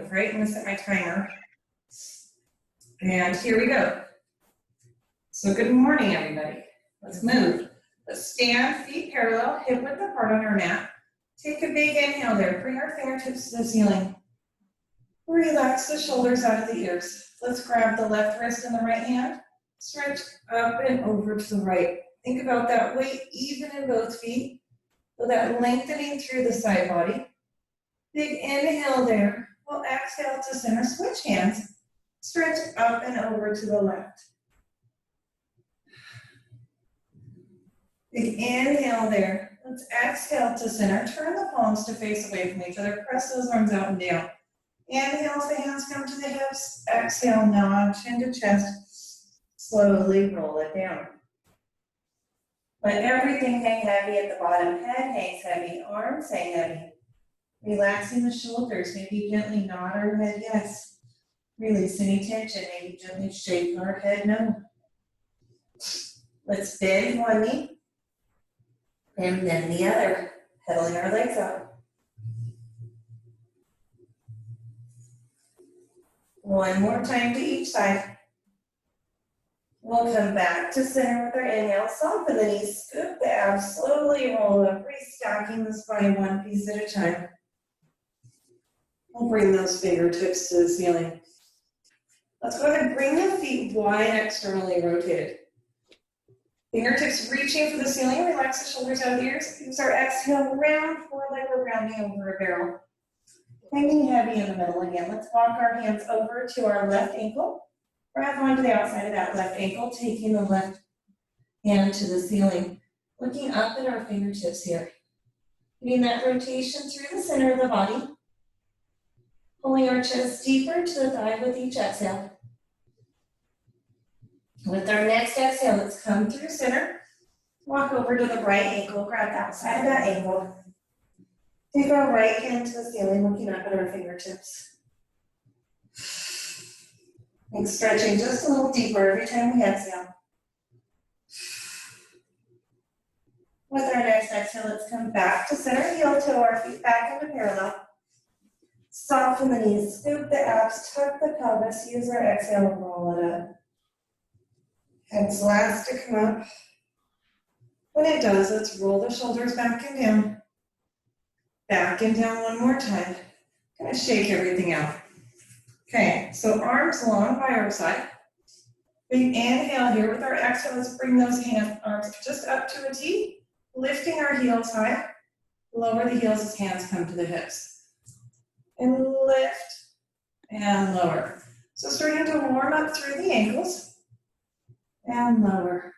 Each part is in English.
move, right? I'm gonna set my timer. And here we go. So good morning, everybody. Let's move. Let's stand, feet parallel, hip width apart on our mat. Take a big inhale there. Bring our fingertips to the ceiling. Relax the shoulders out of the ears. Let's grab the left wrist and the right hand. Stretch up and over to the right. Think about that weight even in both feet. So that lengthening through the side body. Big inhale there. We'll exhale to center. Switch hands. Stretch up and over to the left. Big inhale there. Let's exhale to center. Turn the palms to face away from each other. Press those arms out and down. Inhale as the hands come to the hips. Exhale, nod, chin to chest. Slowly roll it down. Let everything hang heavy at the bottom. Head hangs heavy, arms hang heavy. Relaxing the shoulders, maybe gently nod our head yes. Release any tension, maybe gently shake our head no. Let's bend one knee and then the other, pedaling our legs out. One more time to each side. We'll come back to center with our inhale. Soften the knees, scoop the abs, slowly roll up, restacking the spine one piece at a time. We'll bring those fingertips to the ceiling. Let's go ahead and bring the feet wide externally rotated. Fingertips reaching for the ceiling. Relax the shoulders out of the ears. Use our exhale, round forward like we're rounding over a barrel. Hanging heavy in the middle again. Let's walk our hands over to our left ankle. Grab onto the outside of that left ankle, taking the left hand to the ceiling. Looking up at our fingertips here. Getting that rotation through the center of the body. Pulling our chest deeper to the thigh with each exhale. With our next exhale, let's come through center. Walk over to the right ankle, grab the outside of that ankle. Take our right hand to the ceiling, looking up at our fingertips. And stretching just a little deeper every time we exhale. With our next exhale, let's come back to center, heel toe our feet back into parallel. Soften the knees, scoop the abs, tuck the pelvis, use our exhale and roll it up. Head's last to come up. When it does, let's roll the shoulders back and down. Back and down one more time. Kind of shake everything out. Okay, so arms long by our side. Big inhale here with our exhale. Let's bring those arms just up to a T, lifting our heels high. Lower the heels as hands come to the hips. And lift and lower. So starting to warm up through the ankles. And lower.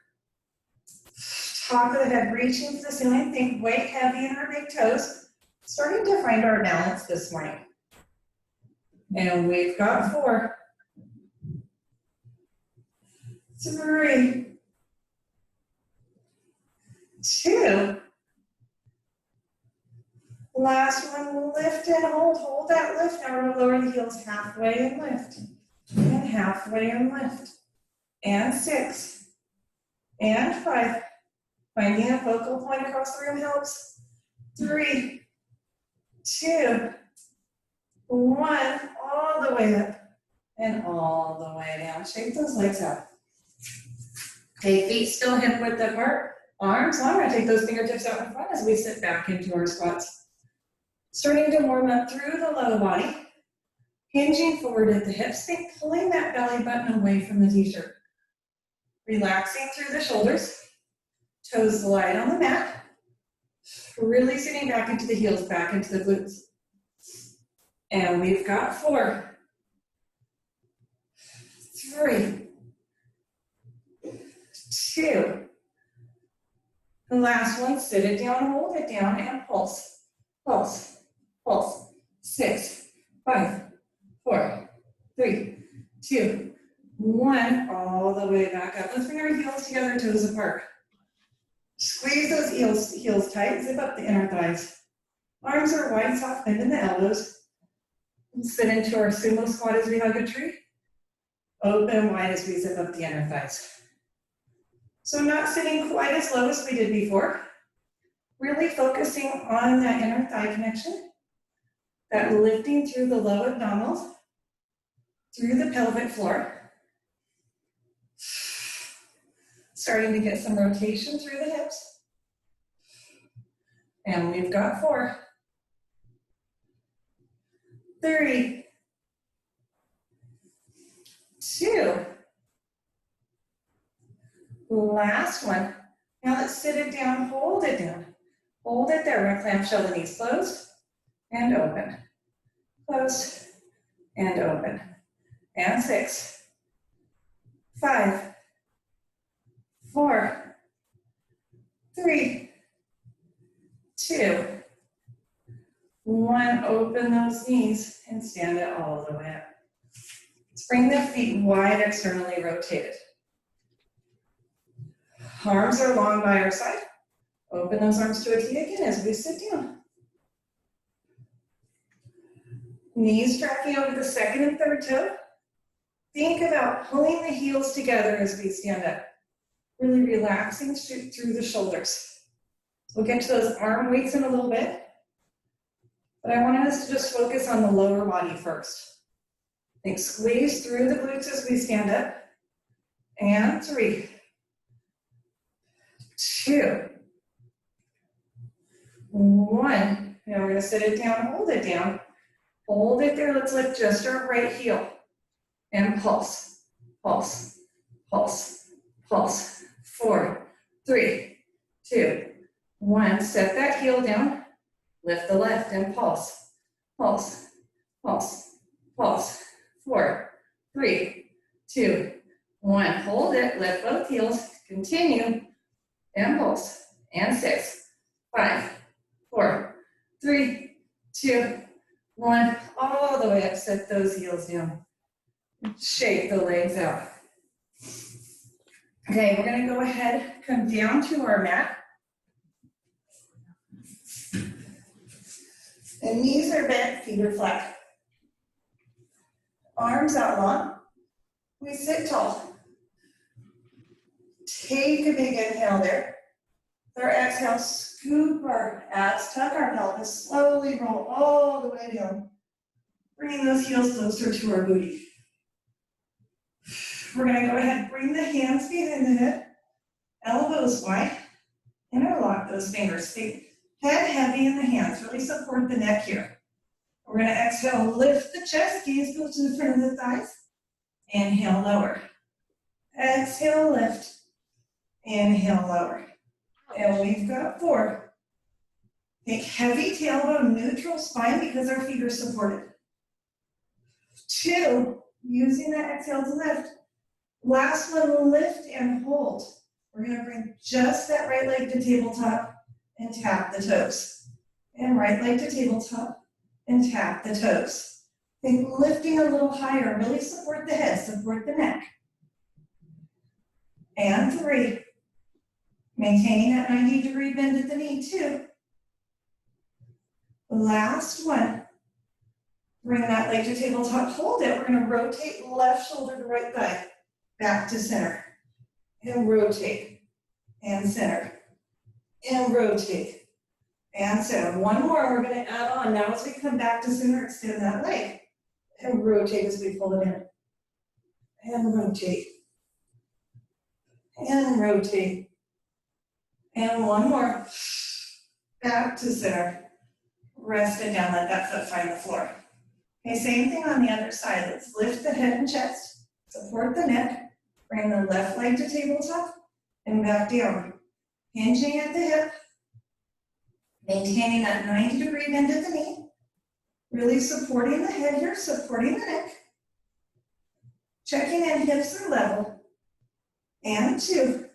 Top of the head reaching to the ceiling. Think weight heavy in our big toes. Starting to find our balance this morning. And we've got 4, 3, 2. Last one, lift and hold. Hold that lift. Now we're going to lower the heels halfway and lift. And halfway and lift. And 6. And 5. Finding a focal point across the room helps. 3, 2, 1. All the way up. And all the way down. Shake those legs out. Okay, feet still hip width apart. Arms long. We're going to take those fingertips out in front as we sit back into our squats. Starting to warm up through the low body. Hinging forward at the hips. Think pulling that belly button away from the t-shirt. Relaxing through the shoulders. Toes light on the mat. Really sitting back into the heels, back into the glutes. And we've got 4, 3, 2. The last one, sit it down, hold it down, and pulse. Pulse. Pulse. 6, 5, 4, 3, 2, 1. All the way back up. Let's bring our heels together, toes apart. Squeeze those heels tight, zip up the inner thighs. Arms are wide, soft, bend in the elbows. Sit into our sumo squat as we hug a tree. Open wide as we zip up the inner thighs. So not sitting quite as low as we did before. Really focusing on that inner thigh connection. That lifting through the low abdominals, through the pelvic floor. Starting to get some rotation through the hips. And we've got 4, 3, 2. Last one. Now let's sit it down, hold it down. Hold it there, right clamshell, the knees closed and open. Closed and open. And 6, 5, 4, 3, 2, 1. Open those knees and stand it all the way up. Let's bring the feet wide, externally rotated. Arms are long by our side. Open those arms to a T again as we sit down. Knees tracking over the second and third toe. Think about pulling the heels together as we stand up. Really relaxing through the shoulders. We'll get to those arm weights in a little bit, but I wanted us to just focus on the lower body first. Think squeeze through the glutes as we stand up. And 3, 2, 1. Now we're going to sit it down, hold it down. Hold it there. Let's lift just our right heel. And pulse, pulse, pulse, pulse. 4, 3, 2, 1. Set that heel down. Lift the left and pulse, pulse, pulse, pulse. 4, 3, 2, 1. Hold it. Lift both heels. Continue. And pulse. And 6, 5, 4, 3, 2, 1. All the way up. Set those heels down. Shake the legs out. Okay, we're going to go ahead, come down to our mat. And knees are bent, feet are flat. Arms out long. We sit tall. Take a big inhale there. With our exhale, scoop our abs, tuck our pelvis, slowly roll all the way down. Bringing those heels closer to our booty. We're going to go ahead, bring the hands behind the head, elbows wide, interlock those fingers. Head heavy in the hands, really support the neck here. We're going to exhale, lift the chest, gaze goes to the front of the thighs. Inhale, lower. Exhale, lift. Inhale, lower. And we've got 4. Think heavy tailbone, neutral spine because our feet are supported. 2, using that exhale to lift. Last one, lift and hold. We're going to bring just that right leg to tabletop and tap the toes. And right leg to tabletop and tap the toes. Think lifting a little higher, really support the head, support the neck. And 3. Maintaining that 90-degree bend at the knee, 2. Last one. Bring that leg to tabletop, hold it. We're going to rotate left shoulder to right thigh. Back to center. And rotate. And center. And rotate. And center. One more we're going to add on. Now as we come back to center, extend that leg. And rotate as we pull it in. And rotate. And rotate. And one more. Back to center. Rest it down, let that foot find the floor. Okay, same thing on the other side. Let's lift the head and chest, support the neck, bring the left leg to tabletop, and back down. Hinging at the hip, maintaining that 90-degree bend at the knee, really supporting the head here, supporting the neck. Checking in, hips are level. And 2.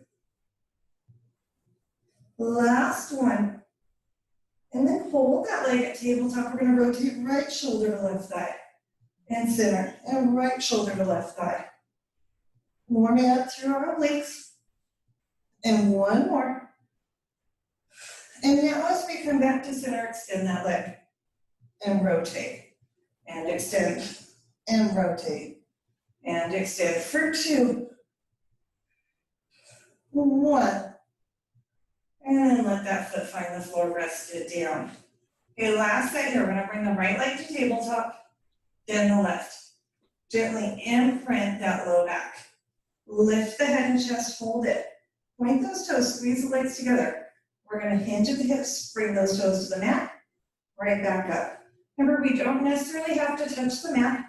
Last one. And then hold that leg at tabletop. We're going to rotate right shoulder to left thigh. And center. And right shoulder to left thigh. Warming up through our obliques. And one more. And now as we come back to center, extend that leg. And rotate. And extend. And rotate. And extend for 2. 1. And let that foot find the floor, rest it down. Okay, last set here, we're gonna bring the right leg to tabletop, then the left. Gently imprint that low back. Lift the head and chest, hold it. Point those toes, squeeze the legs together. We're gonna hinge at the hips, bring those toes to the mat, right back up. Remember, we don't necessarily have to touch the mat.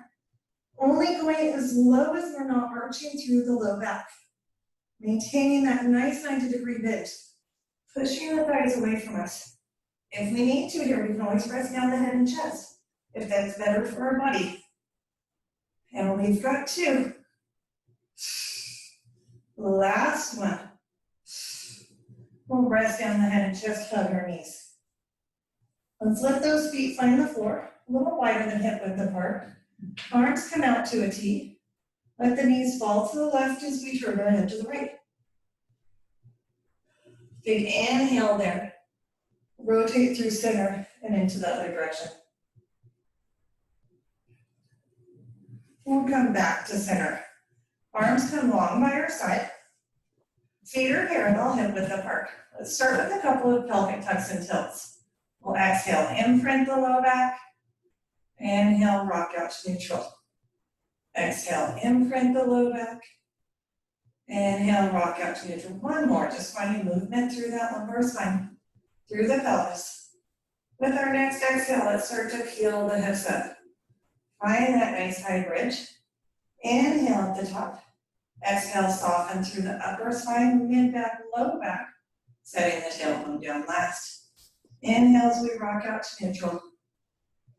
Only going as low as we're not arching through the low back. Maintaining that nice 90-degree bend. Pushing the thighs away from us. If we need to here, we can always press down the head and chest, if that's better for our body. And we've got 2. Last one. We'll press down the head and chest, hug our knees. Let's let those feet find the floor, a little wider than hip width apart. Arms come out to a T. Let the knees fall to the left as we turn our head to the right. Big inhale there. Rotate through center and into the other direction. We'll come back to center. Arms come long by our side. Feet are parallel, hip width apart. Let's start with a couple of pelvic tucks and tilts. We'll exhale, imprint the low back. Inhale, rock out to neutral. Exhale, imprint the low back. Inhale, rock out to neutral. One more, just finding movement through that lumbar spine, through the pelvis. With our next exhale, let's start to peel the hips up. Find that nice high bridge. Inhale at the top. Exhale, soften through the upper spine, mid back, low back, setting the tailbone down last. Inhale as we rock out to neutral.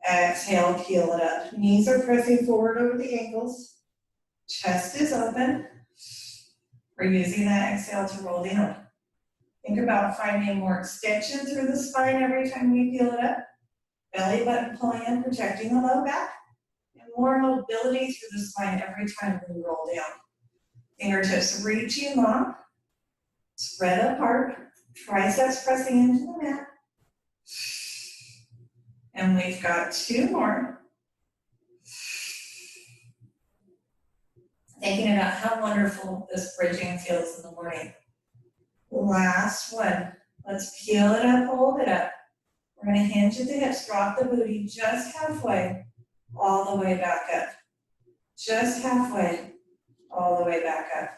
Exhale, peel it up. Knees are pressing forward over the ankles. Chest is open. We're using that exhale to roll down. Think about finding more extension through the spine every time we peel it up. Belly button pulling in, protecting the low back. And more mobility through the spine every time we roll down. Fingertips reaching long. Spread apart. Triceps pressing into the mat. And we've got 2 more. Thinking about how wonderful this bridging feels in the morning. Last one. Let's peel it up, hold it up. We're going to hinge at the hips, drop the booty just halfway, all the way back up. Just halfway, all the way back up.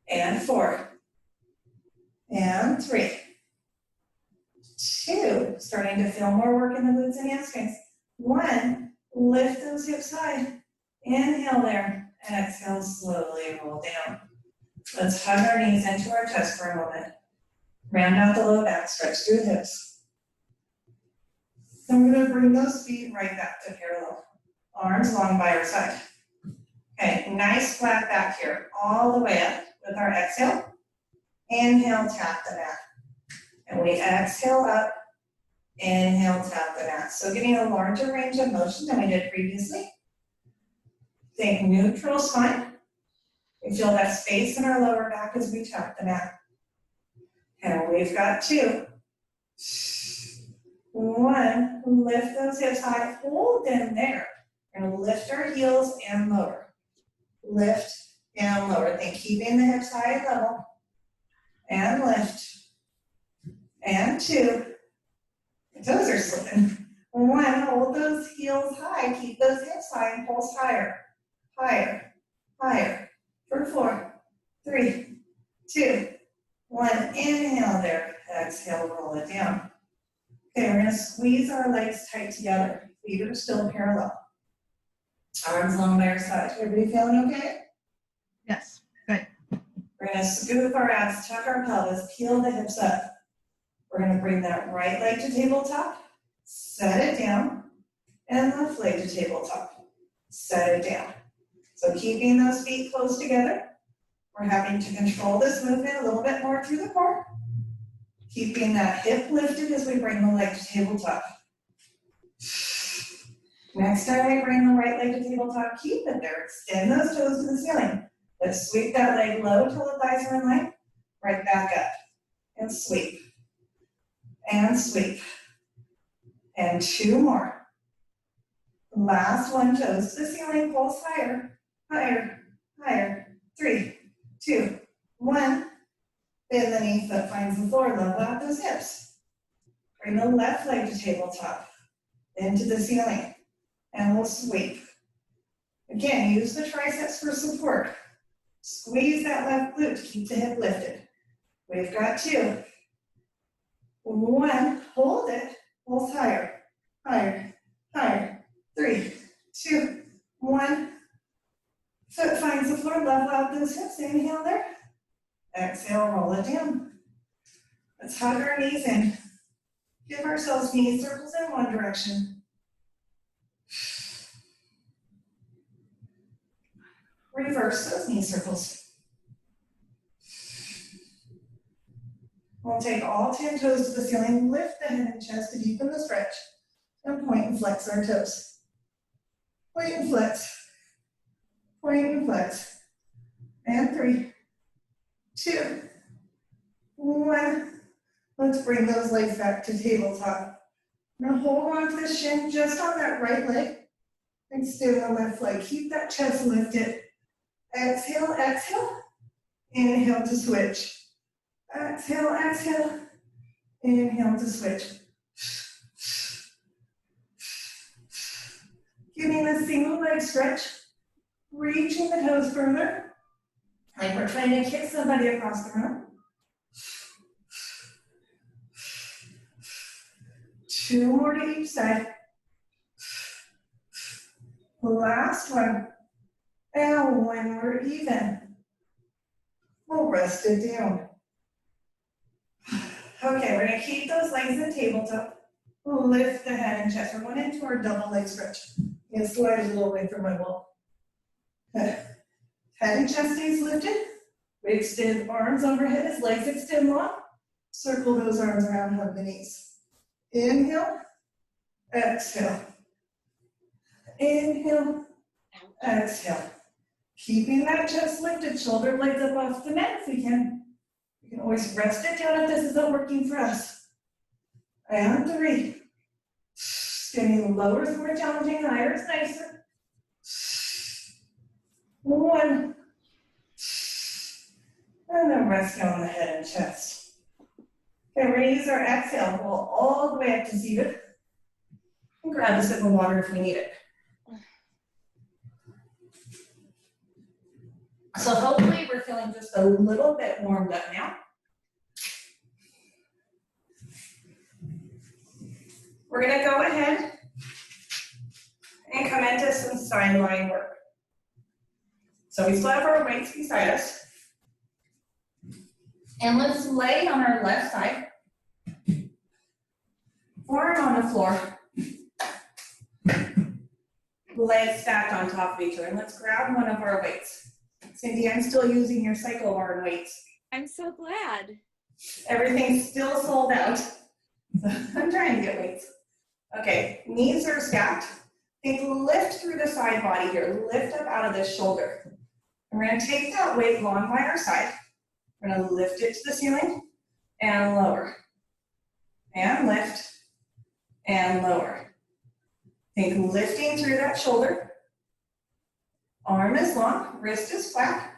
And 4. And 3. 2, starting to feel more work in the glutes and hamstrings. 1, lift those hips high. Inhale there. Exhale, slowly roll down. Let's hug our knees into our chest for a moment. Round out the low back, stretch through the hips. Then we're going to bring those feet right back to parallel. Arms long by our side. Okay, nice flat back here, all the way up with our exhale. Inhale, tap the mat. And we exhale up, inhale, tap the mat. So getting a larger range of motion than we did previously. Think neutral spine. We feel that space in our lower back as we tap the mat. And we've got 2. 1, lift those hips high, hold them there. We're going to lift our heels and lower. Lift and lower. Think keeping the hips high at level. And lift. And 2. The toes are slipping. 1, hold those heels high. Keep those hips high and pulse higher. Higher. Higher. For 4, 3, 2, 1. Inhale there. Exhale, roll it down. Okay, we're going to squeeze our legs tight together. Feet are still parallel. Arms long by our side. Everybody feeling okay? Yes, good. We're going to scoop our abs, tuck our pelvis, peel the hips up. We're going to bring that right leg to tabletop, set it down, and left leg to tabletop, set it down. So keeping those feet close together, we're having to control this movement a little bit more through the core. Keeping that hip lifted as we bring the leg to tabletop. Next time we bring the right leg to tabletop, keep it there. Extend those toes to the ceiling. Let's sweep that leg low till the thighs are in line. Right back up. And sweep. And sweep. And 2 more. Last one, toes to the ceiling, pulse higher, higher, higher. 3, 2, 1. Bend the knee, foot finds the floor, level out those hips. Bring the left leg to tabletop. into the ceiling, and we'll sweep. Again, use the triceps for support. Squeeze that left glute to keep the hip lifted. We've got 2. 1, hold it, pulse higher, higher, higher. 3, 2, 1. Foot finds the floor, level out those hips, inhale there. Exhale, roll it down. Let's hug our knees in. Give ourselves knee circles in one direction. Reverse those knee circles. We'll take all 10 toes to the ceiling, lift the head and chest to deepen the stretch, and point and flex our toes. Point and flex. Point and flex. And 3, 2, 1. Let's bring those legs back to tabletop. Now hold on to the shin just on that right leg. Extend the left leg. Keep that chest lifted. Exhale, exhale. Inhale to switch. Exhale, exhale. Inhale to switch. Getting a single leg stretch. Reaching the toes further. Like we're trying to kick somebody across the room. 2 more to each side. Last one. And when we're even, we'll rest it down. Okay, we're gonna keep those legs in tabletop. We'll lift the head and chest. We're going into our double leg stretch. I'm gonna slide a little away from my wall. Head and chest stays lifted. We extend arms overhead as legs extend long. Circle those arms around, hug the knees. Inhale, exhale. Inhale, exhale. Keeping that chest lifted, shoulder blades up off the mat if we can. You can always rest it down if this isn't working for us. And 3. Standing lower is more challenging, higher is nicer. 1. And then rest down the head and chest. Okay, we're gonna use our exhale, roll all the way up to seated. And grab a sip of water if we need it. So hopefully we're feeling just a little bit warmed up now. We're gonna go ahead and come into some sideline work. So we still have our weights beside us. And let's lay on our left side, forearm on the floor, legs stacked on top of each other. And let's grab one of our weights. Cindy, I'm still using your cycle bar and weights. I'm so glad. Everything's still sold out. So I'm trying to get weights. Okay, knees are stacked. Think lift through the side body here. Lift up out of this shoulder. And we're gonna take that weight long by our side. We're gonna lift it to the ceiling and lower. And lift and lower. Think lifting through that shoulder. Arm is long, wrist is flat.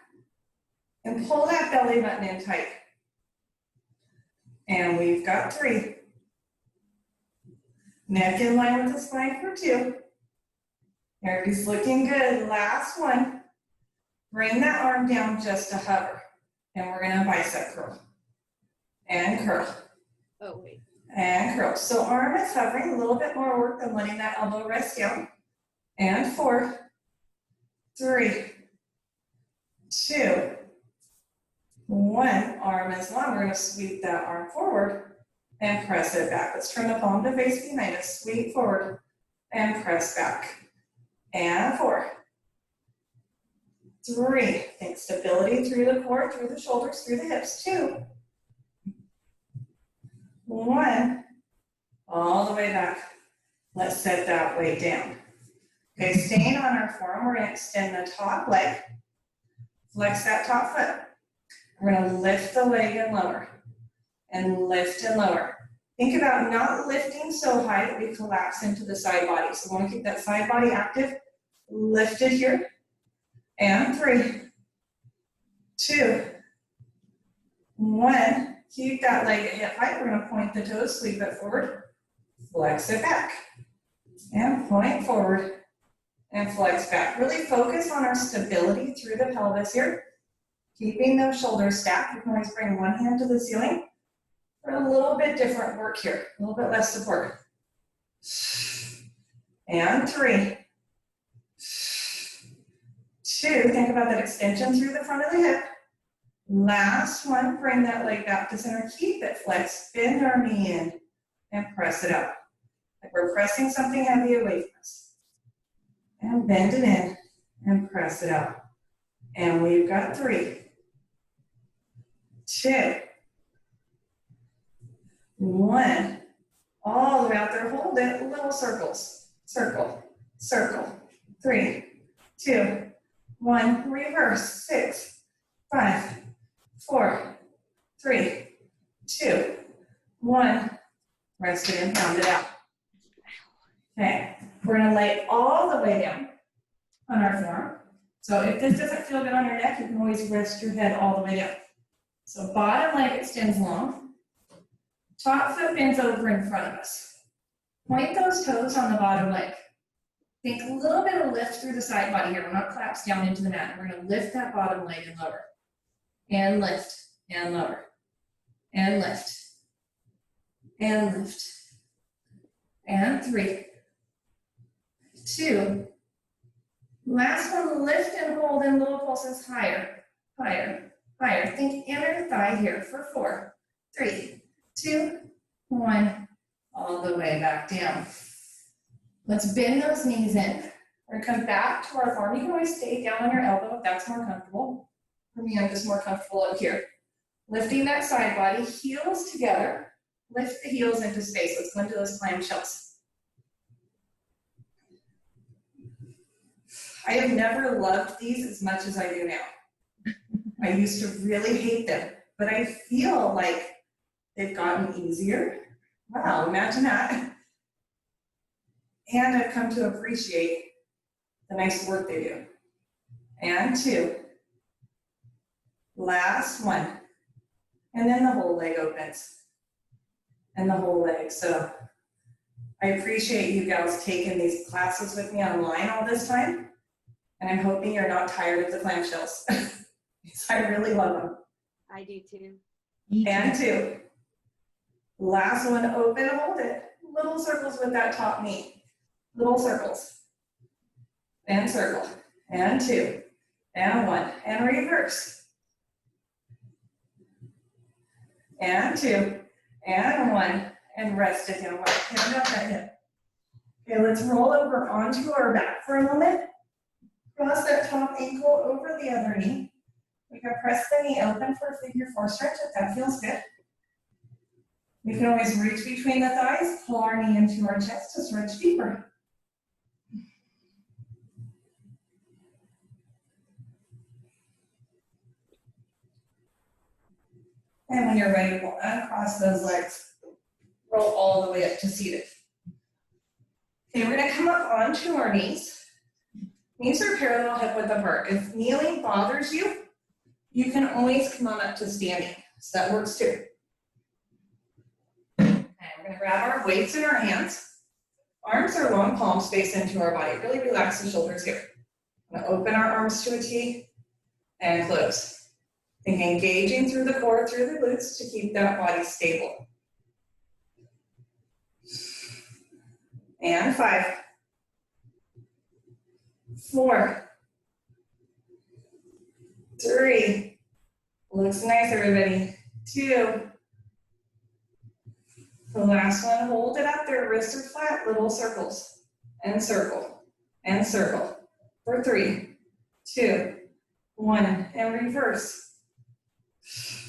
And pull that belly button in tight. And we've got 3. Neck in line with the spine for 2. Everybody's looking good. Last one. Bring that arm down just to hover. And we're gonna bicep curl. And curl. Oh, wait. And curl. So arm is hovering, a little bit more work than letting that elbow rest down. And 4, 3, 2, 1. Arm is long. We're gonna sweep that arm forward and press it back. Let's turn the palm to face behind us. Sweep forward and press back. And 4, 3. Think stability through the core, through the shoulders, through the hips. 2, 1. All the way back. Let's set that weight down. Okay, staying on our forearm, we're going to extend the top leg. Flex that top foot. We're going to lift the leg and lower. And lift and lower. Think about not lifting so high that we collapse into the side body. So we want to keep that side body active. Lift it here. And 3, 2, 1. Keep that leg at hip height. We're going to point the toes, sweep it forward. Flex it back. And point forward and flex back. Really focus on our stability through the pelvis here. Keeping those shoulders stacked. You can always bring one hand to the ceiling for a little bit different work here, a little bit less support. And 3, 2, think about that extension through the front of the hip. Last one, bring that leg back to center, keep it flexed, bend our knee in and press it up. Like we're pressing something heavy away from us. And bend it in and press it out. And we've got 3, 2, 1. All the way out there, hold it, little circles. Circle, circle. 3, 2, 1, reverse. 6, 5, 4, 3, 2, 1. Rest it in, pound it out. Okay, we're gonna lay all the way down on our forearm. So if this doesn't feel good on your neck, you can always rest your head all the way down. So bottom leg extends long. Top foot bends over in front of us. Point those toes on the bottom leg. Think a little bit of lift through the side body here. We're not collapsed down into the mat. We're gonna lift that bottom leg and lower. And lift, and lower. And lift. And lift. And 3, 2. Last one, lift and hold in little pulses higher, higher, higher. Think inner thigh here for 4, 3, 2, 1. All the way back down. Let's bend those knees in. We're gonna come back to our form. You can always stay down on your elbow if that's more comfortable. For me, I'm just more comfortable up here. Lifting that side body, heels together. Lift the heels into space. Let's go into those clamshells. I have never loved these as much as I do now. I used to really hate them, but I feel like they've gotten easier. Wow, imagine that. And I've come to appreciate the nice work they do. And 2. Last one. And then the whole leg opens. And the whole leg. So I appreciate you gals taking these classes with me online all this time. And I'm hoping you're not tired of the clamshells. Because I really love them. I do too. And 2. Last one, open, hold it. Little circles with that top knee. Little circles. And circle. And 2. And 1. And reverse. And 2. And 1. And rest it down. Hand out that hip. Okay, let's roll over onto our back for a moment. Cross that top ankle over the other knee. We can press the knee open for a figure 4 stretch if that feels good. We can always reach between the thighs, pull our knee into our chest to stretch deeper. And when you're ready, we'll uncross those legs. Roll all the way up to seated. Okay, we're gonna come up onto our knees. Knees are parallel hip width apart. If kneeling bothers you, you can always come on up to standing. So that works too. And we're gonna grab our weights in our hands. Arms are long, palms face into our body. Really relax the shoulders here. I'm gonna open our arms to a T and close. Think engaging through the core, through the glutes to keep that body stable. And 5, 4, 3, looks nice everybody, 2, the last one, hold it up there, wrists are flat, little circles, and circle, and circle, for 3, 2, 1, and reverse.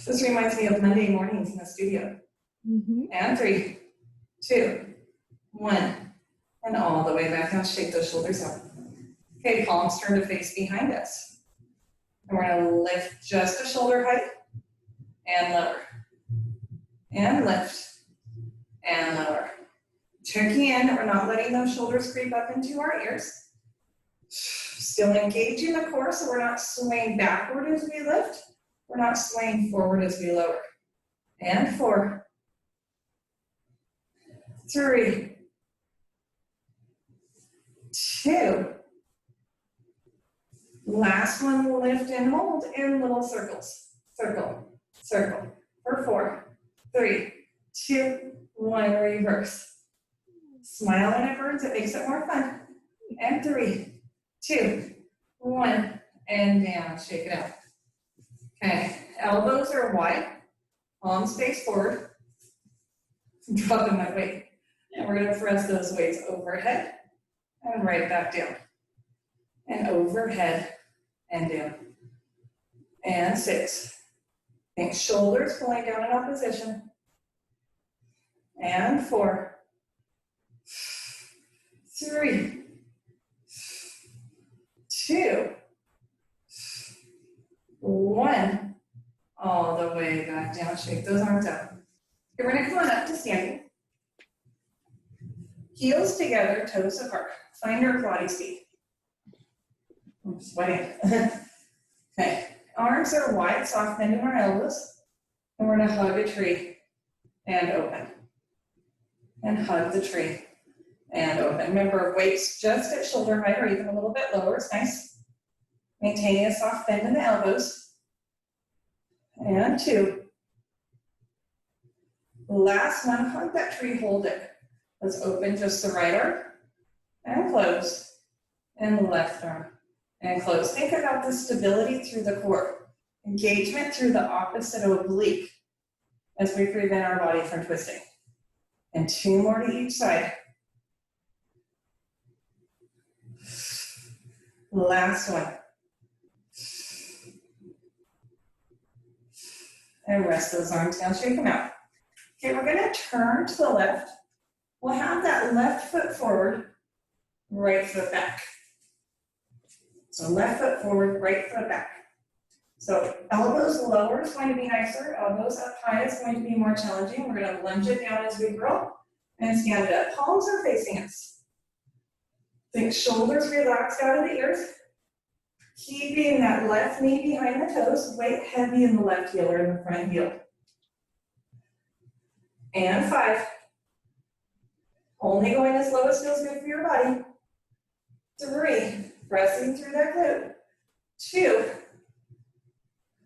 This reminds me of Monday mornings in the studio. And 3, 2, 1, and all the way back down, shake those shoulders out. Okay, palms turn to face behind us. And we're gonna lift just a shoulder height, and lower, and lift, and lower. Checking in, we're not letting those shoulders creep up into our ears. Still engaging the core, so we're not swaying backward as we lift. We're not swaying forward as we lower. And 4, 3, 2. Last one, lift and hold in little circles. Circle, circle. For 4, 3, 2, 1, reverse. Smile when it burns, it makes it more fun. And 3, 2, 1, and down, shake it out. Okay, elbows are wide, palms face forward. I'm dropping my weight. And we're gonna press those weights overhead and right back down. And overhead and down. And 6. Think shoulders pulling down in opposition. And 4, 3, 2, 1. All the way back down. Shake those arms out. You're gonna come on up to standing. Heels together, toes apart. Find your Pilates speed. I'm sweating. Okay, arms are wide, soft bending our elbows. And we're gonna hug a tree and open. And hug the tree and open. Remember, weights just at shoulder height or even a little bit lower is nice. Maintaining a soft bend in the elbows. And 2. Last one, hug that tree, hold it. Let's open just the right arm and close. And the left arm and close. Think about the stability through the core. Engagement through the opposite oblique as we prevent our body from twisting. And 2 more to each side. Last one. And rest those arms down, shake them out. Okay, we're gonna turn to the left. We'll have that left foot forward, right foot back. So left foot forward, right foot back. So elbows lower is going to be nicer, elbows up high is going to be more challenging. We're gonna lunge it down as we grow and stand it up. Palms are facing us. Think shoulders relaxed out of the ears. Keeping that left knee behind the toes, weight heavy in the left heel or in the front heel. And 5. Only going as low as feels good for your body. 3, pressing through that glute. 2.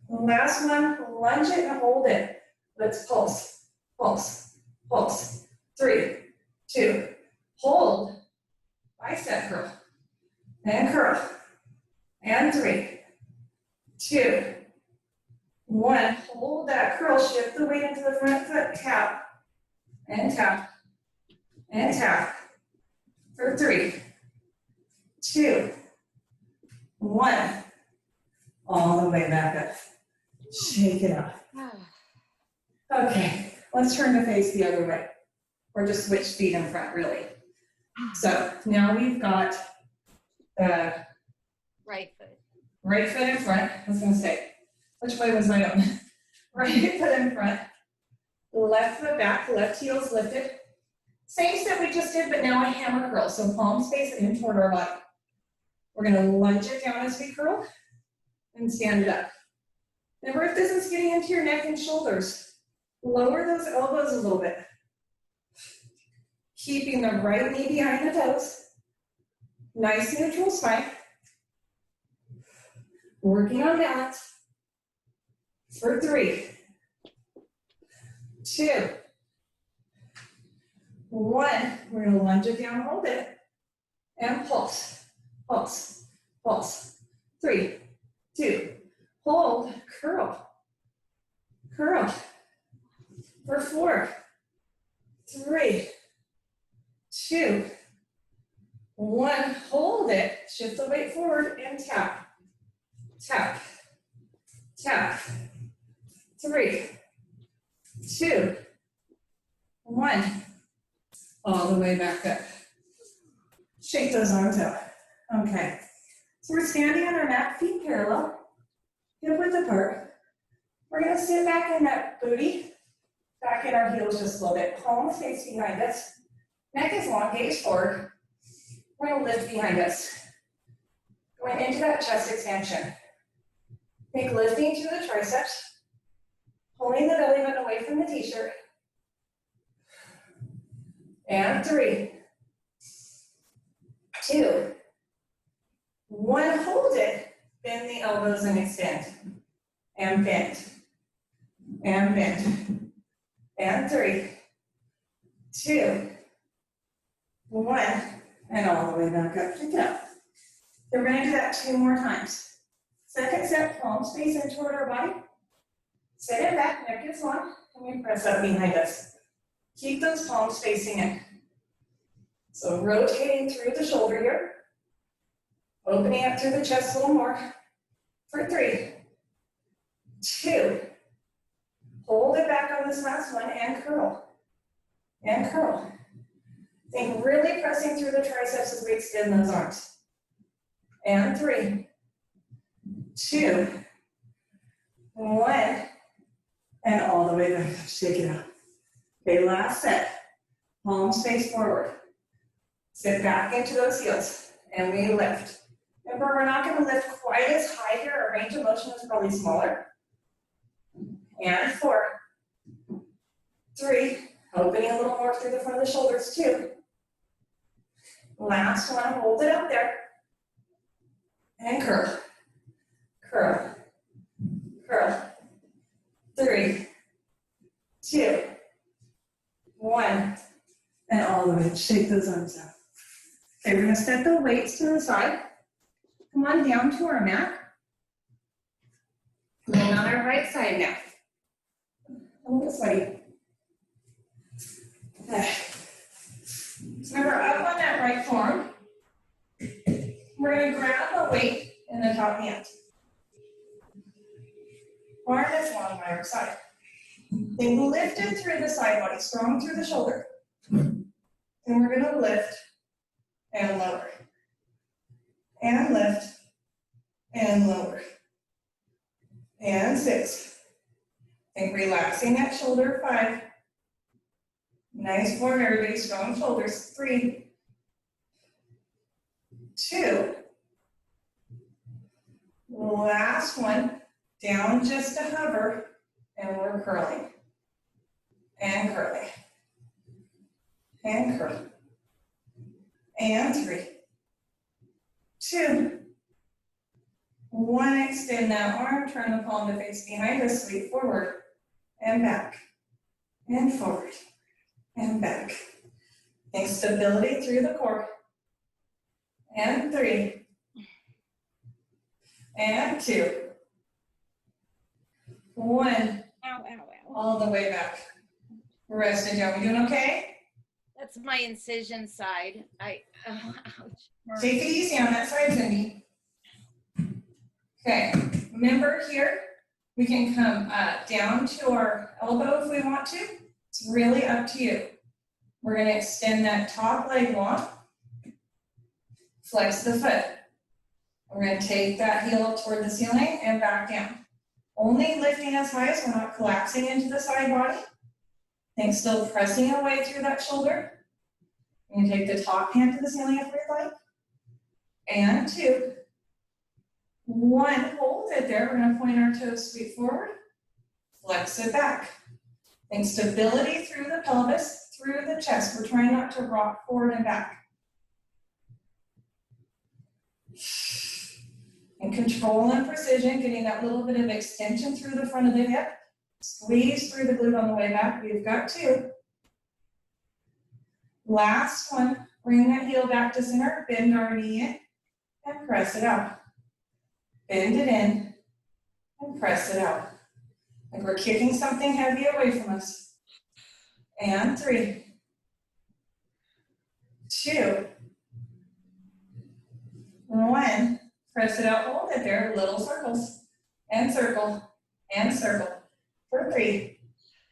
Last one, lunge it and hold it. Let's pulse, pulse, pulse. 3, 2, hold. Bicep curl. And curl. And 3, 2, 1. Hold that curl, shift the weight into the front foot, tap, and tap, and tap. For 3, 2, 1. All the way back up. Shake it off. Okay, let's turn the face the other way. Or just switch feet in front, really. So now we've got the Right foot. right foot in front. I was gonna say, which way was my own? Right foot in front. Left foot back, left heel's lifted. Same step we just did, but now a hammer curl. So palms face in toward our body. We're gonna lunge it down as we curl and stand it up. Remember, if this is getting into your neck and shoulders, lower those elbows a little bit. Keeping the right knee behind the toes. Nice neutral spine. Working on balance. For 3, 2, 1. We're gonna lunge it down, hold it. And pulse, pulse, pulse. 3, 2, hold, curl, curl. For 4, 3, 2, 1. Hold it, shift the weight forward and tap, tap, tap. 3, 2, 1. All the way back up. Shake those arms out. Okay. So we're standing on our mat, feet parallel, hip width apart. We're gonna sit back in that booty, back in our heels just a little bit. Palms face behind us. Neck is long, gaze forward. We're gonna lift behind us. Going into that chest expansion. Think lifting through the triceps. Pulling the belly button away from the t-shirt. And 3, 2, 1, hold it, bend the elbows and extend, and bend, and bend, and 3, 2, 1, and all the way back up, pick it up. We're gonna do that 2 more times. Second set, palms facing toward our body. Sit it back, neck is long, and we press up behind us. Keep those palms facing in. So rotating through the shoulder here. Opening up through the chest a little more. For 3, 2. Hold it back on this last one and curl. And curl. Think really pressing through the triceps as we extend those arms. And 3, 2, 1, and all the way back up, shake it out. Okay, last set, palms face forward. Sit back into those heels, and we lift. Remember, we're not gonna lift quite as high here, our range of motion is probably smaller. And 4, 3, opening a little more through the front of the shoulders, 2. Last one, hold it up there. And curl, curl, curl. 3, 2, 1, and all the way, shake those arms out. Okay, we're gonna set the weights to the side. Come on down to our mat. And on our right side now. A little bit sweaty. Okay. So remember, up on that right forearm, we're gonna grab the weight in the top hand. Arm is long by our side. Then lift it through the side body, strong through the shoulder. Then we're gonna lift and lower. And lift and lower. And 6. Think relaxing that shoulder, 5. Nice form, everybody, strong shoulders, 3, 2. Last one, down just to hover, and we're curling. And curling. And curl. And 3, 2, 1, extend that arm, turn the palm to face behind us, sweep forward, and back, and forward, and back. Think stability through the core. And 3, and 2, 1, Ow, ow, ow. all the way back. Rest it down. We doing okay? That's my incision side. Ouch. Take it easy on that side, Cindy. Okay, remember here, we can come down to our elbow if we want to. It's really up to you. We're gonna extend that top leg long. Flex the foot. We're gonna take that heel up toward the ceiling and back down. Only lifting as high as we're not collapsing into the side body. Think still pressing away through that shoulder. You can take the top hand to the ceiling if you'd like. And 2, 1, hold it there. We're gonna point our toes, sweep forward. Flex it back. Think stability through the pelvis, through the chest. We're trying not to rock forward and back. And control and precision, getting that little bit of extension through the front of the hip. Squeeze through the glute on the way back. We've got 2. Last one, bring that heel back to center, bend our knee in, and press it out. Bend it in, and press it out. Like we're kicking something heavy away from us. And 3, 2, 1. Press it out, hold it there, little circles, and circle, and circle. For 3,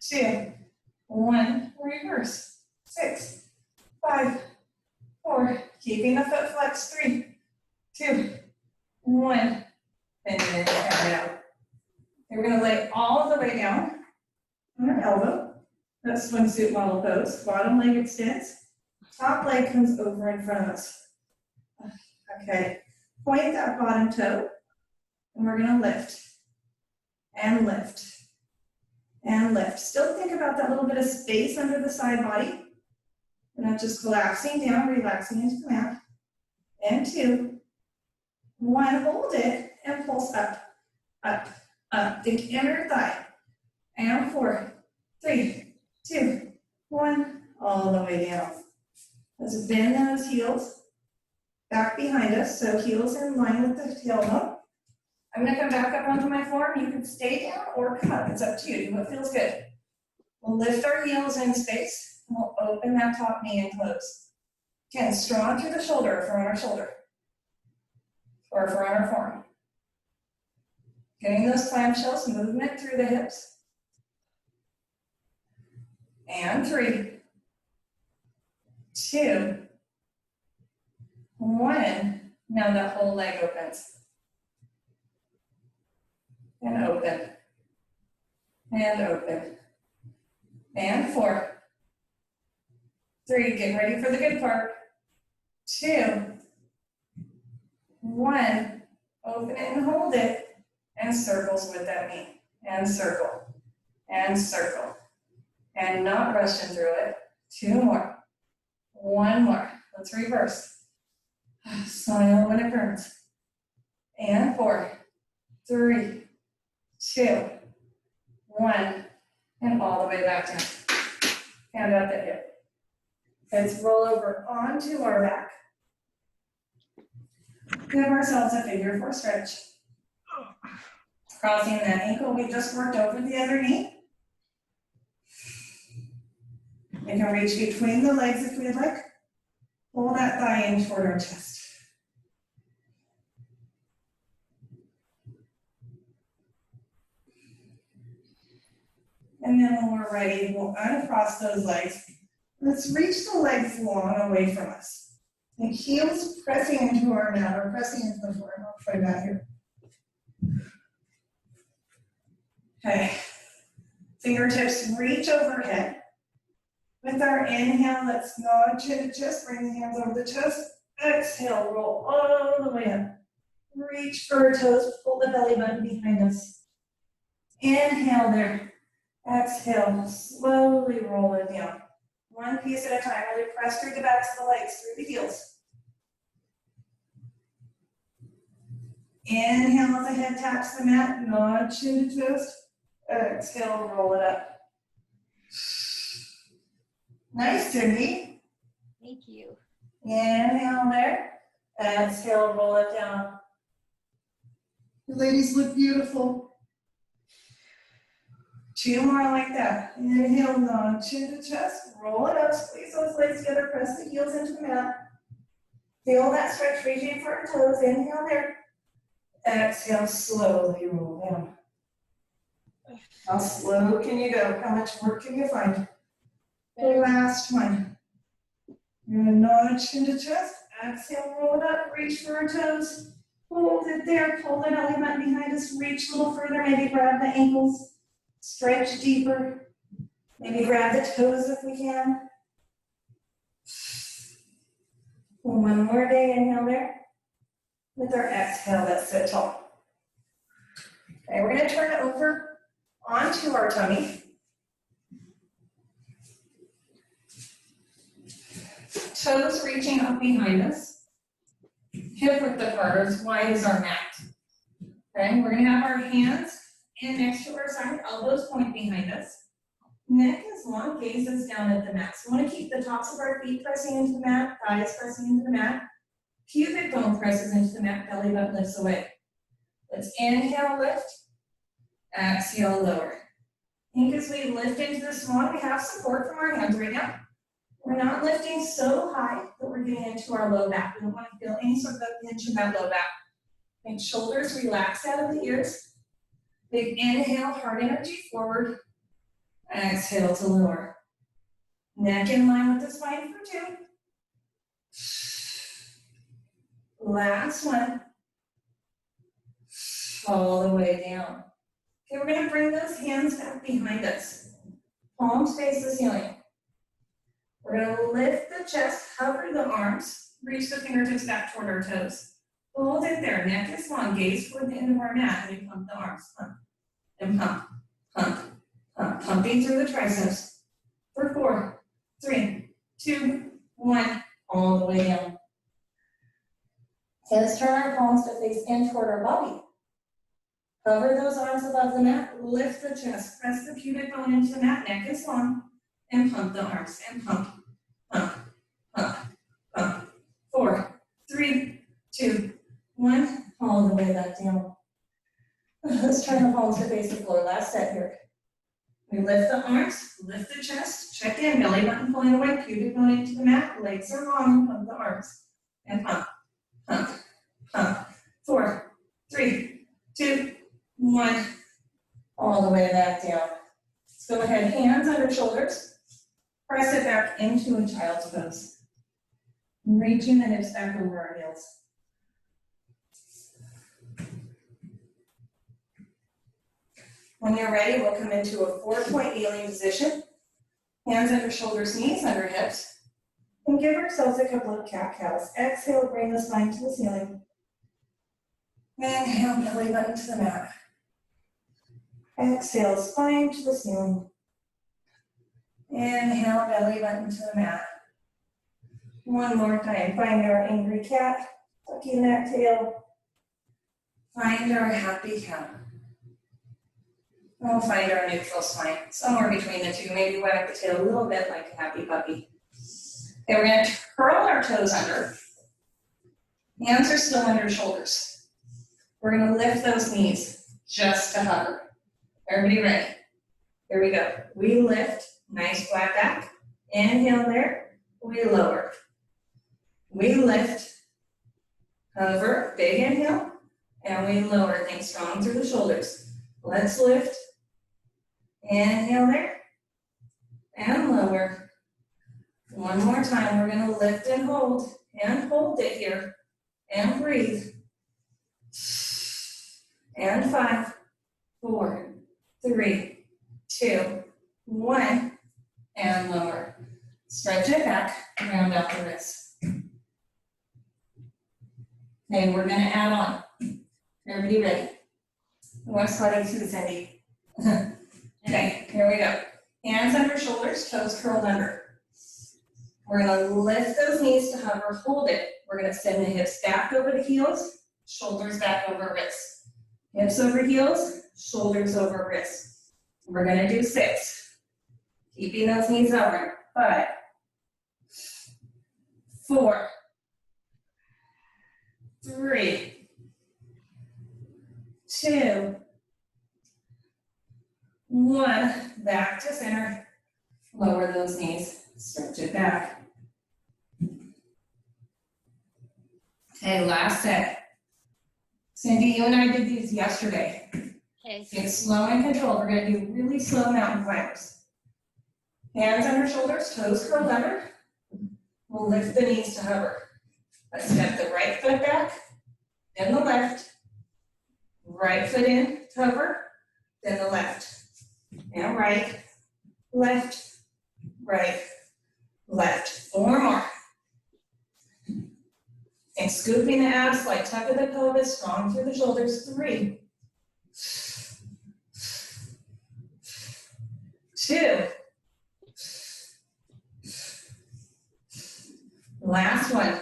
2, 1, reverse. 6, 5, 4, keeping the foot flexed. 3, 2, 1, bend it in, and it out. And we're gonna lay all the way down on our elbow. That's swimsuit model pose. Bottom leg extends, top leg comes over in front of us. Okay. Point that bottom toe, and we're gonna lift, and lift, and lift. Still think about that little bit of space under the side body. We're not just collapsing down, relaxing into the mat. And 2, 1, hold it, and pulse up, up, up, the inner thigh, and 4, 3, 2, 1, all the way down. Let's bend those heels back behind us, so heels in line with the tailbone. I'm gonna come back up onto my form. You can stay down or come up, it's up to you, do what feels good. We'll lift our heels in space, and we'll open that top knee and close. Again, strong through the shoulder if we're on our shoulder, or if we're on our form. Getting those clamshells, movement through the hips. And 3, 2, 1. Now that whole leg opens. And open. And open. And 4, 3, get ready for the good part. 2, 1, open it and hold it, and circles with that knee, and circle, and not rushing through it. 2 more, 1 more, let's reverse. Smile when it burns. And 4, 3, 2, 1, and all the way back down. Hand out the hip. Let's roll over onto our back. Give ourselves a figure 4 stretch. Crossing that ankle we just worked over the other knee. We can reach between the legs if we'd like. Pull that thigh in toward our chest. And then when we're ready, we'll uncross those legs. Let's reach the legs long away from us. The heels pressing into our mat or pressing into the floor. I'll try that here. Okay. Fingertips reach overhead. With our inhale, let's nod chin to chest, bring the hands over the chest. Exhale, roll all the way up. Reach for our toes, pull the belly button behind us. Inhale there. Exhale, slowly roll it down. One piece at a time, really press through the backs of the legs, through the heels. Inhale as the head taps the mat, nod chin to chest. Exhale, roll it up. Nice, Cindy. Thank you. Inhale there. Exhale, roll it down. You ladies look beautiful. 2 more like that. Inhale, nod, chin to chest, roll it up, squeeze those legs together, press the heels into the mat. Feel that stretch, reaching for our toes. Inhale there. Exhale, slowly roll down. How slow can you go? How much work can you find? The last one. You're gonna nod chin to chest. Exhale, roll it up, reach for our toes. Hold it there, pull the belly button behind us, reach a little further, maybe grab the ankles. Stretch deeper. Maybe grab the toes if we can. One more day, inhale there. With our exhale, let's sit tall. Okay, we're gonna turn it over onto our tummy. Toes reaching up behind us. Hip width apart, as wide as our mat. Okay, we're gonna have our hands in next to our side, elbows point behind us. Neck is long, gaze is down at the mat. So we want to keep the tops of our feet pressing into the mat, thighs pressing into the mat. Pubic bone presses into the mat, belly button lifts away. Let's inhale, lift. Exhale, lower. I think as we lift into the swan, we have support from our hands right now. We're not lifting so high that we're getting into our low back. We don't want to feel any sort of a pinch in that low back. Make shoulders relax out of the ears. Big inhale, heart energy forward. Exhale to lower. Neck in line with the spine for 2. Last one. All the way down. Okay, we're going to bring those hands back behind us. Palms face the ceiling. We're going to lift the chest, hover the arms, reach the fingertips back toward our toes. Hold it there. Neck is long. Gaze toward the end of our mat. And we pump the arms. Pump. And pump. Pump. Pump. Pumping through the triceps. For 4, 3, 2, 1. All the way down. Hands turn our palms to face in toward our body. Hover those arms above the mat, lift the chest, press the pubic bone into the mat, neck is long, and pump the arms, and pump, pump, pump, pump. 4, 3, 2, 1, all the way back down. Let's turn the palms to face the floor, last set here. We lift the arms, lift the chest, check in, belly button pulling away, pubic bone into the mat, legs are long, pump the arms, and pump, pump, pump. 4, 3, 2, 1, all the way back down. Let's go ahead, hands under shoulders, press it back into a child's pose. Reaching the hips back over our heels. When you're ready, we'll come into a 4-point kneeling position. Hands under shoulders, knees under hips. And give ourselves a couple of cat-cows. Exhale, bring the spine to the ceiling. Inhale, belly button to the mat. Exhale, spine to the ceiling. Inhale, belly button to the mat. One more time, find our angry cat, tucking that tail. Find our happy cow. We'll find our neutral spine, somewhere between the two, maybe wag the tail a little bit like a happy puppy. Okay, we're gonna curl our toes under. Hands are still under shoulders. We're gonna lift those knees just to hover. Everybody ready? Here we go. We lift, nice flat back. Inhale there, we lower. We lift, hover, big inhale, and we lower, think strong through the shoulders. Let's lift, inhale there, and lower. One more time, we're gonna lift and hold it here, and breathe. And 5, 4, 3, 2, 1, and lower. Stretch it back, round out the wrists. Okay, we're gonna add on. Everybody ready? What's starting to Cindy? Okay, here we go. Hands under shoulders, toes curled under. We're gonna lift those knees to hover, hold it. We're gonna send the hips back over the heels, shoulders back over wrists. Hips over heels, shoulders over wrists. We're gonna do 6. Keeping those knees over. 5, 4, 3, 2, 1. Back to center. Lower those knees. Stretch it back. Okay, last set. Cindy, you and I did these yesterday. Okay. Get slow and controlled. We're going to do really slow mountain climbers. Hands under shoulders, toes curled under. We'll lift the knees to hover. Let's step the right foot back, then the left. Right foot in, to hover, then the left. And right, left, right, left. 4 more. And scooping the abs, like tuck of the pelvis, strong through the shoulders. 3, 2. Last one.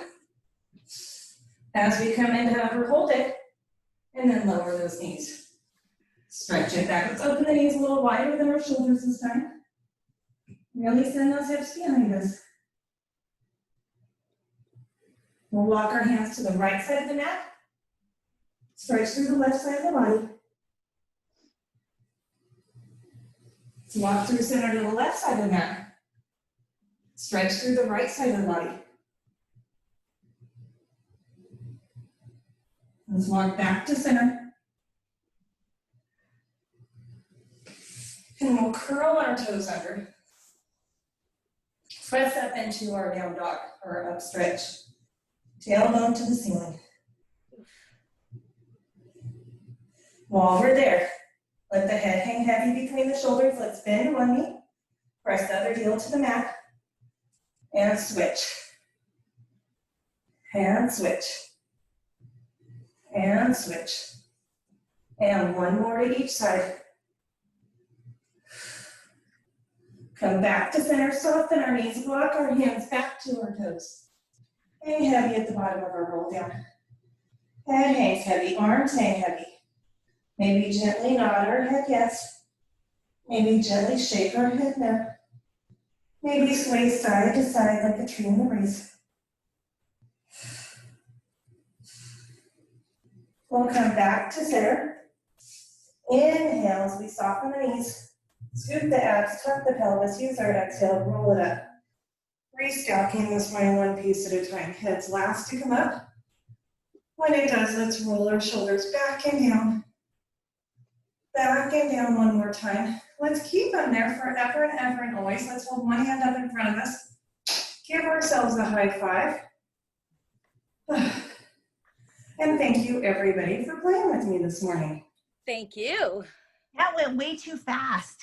As we come in, hover, hold it, and then lower those knees. Stretch it back. Let's open the knees a little wider than our shoulders this time. Really send those hips behind us. We'll walk our hands to the right side of the mat. Stretch through the left side of the body. Let's walk through center to the left side of the mat. Stretch through the right side of the body. Let's walk back to center. And we'll curl our toes under. Press up into our down dog, or up stretch. Tailbone to the ceiling. While we're there, let the head hang heavy between the shoulders. Let's bend one knee. Press the other heel to the mat. And switch. And switch. And switch. And one more to each side. Come back to center, soften our knees, walk our hands back to our toes. Hang heavy at the bottom of our roll down. Head hangs heavy, arms hang heavy. Maybe gently nod our head yes. Maybe gently shake our head no. Maybe sway side to side like a tree in the breeze. We'll come back to center. Inhale as we soften the knees. Scoop the abs, tuck the pelvis, use our exhale, roll it up. Restacking this way one piece at a time. Heads last to come up. When it does, let's roll our shoulders back and down. Back and down one more time. Let's keep them there forever and ever and always. Let's hold one hand up in front of us. Give ourselves a high five. And thank you everybody for playing with me this morning. Thank you. That went way too fast.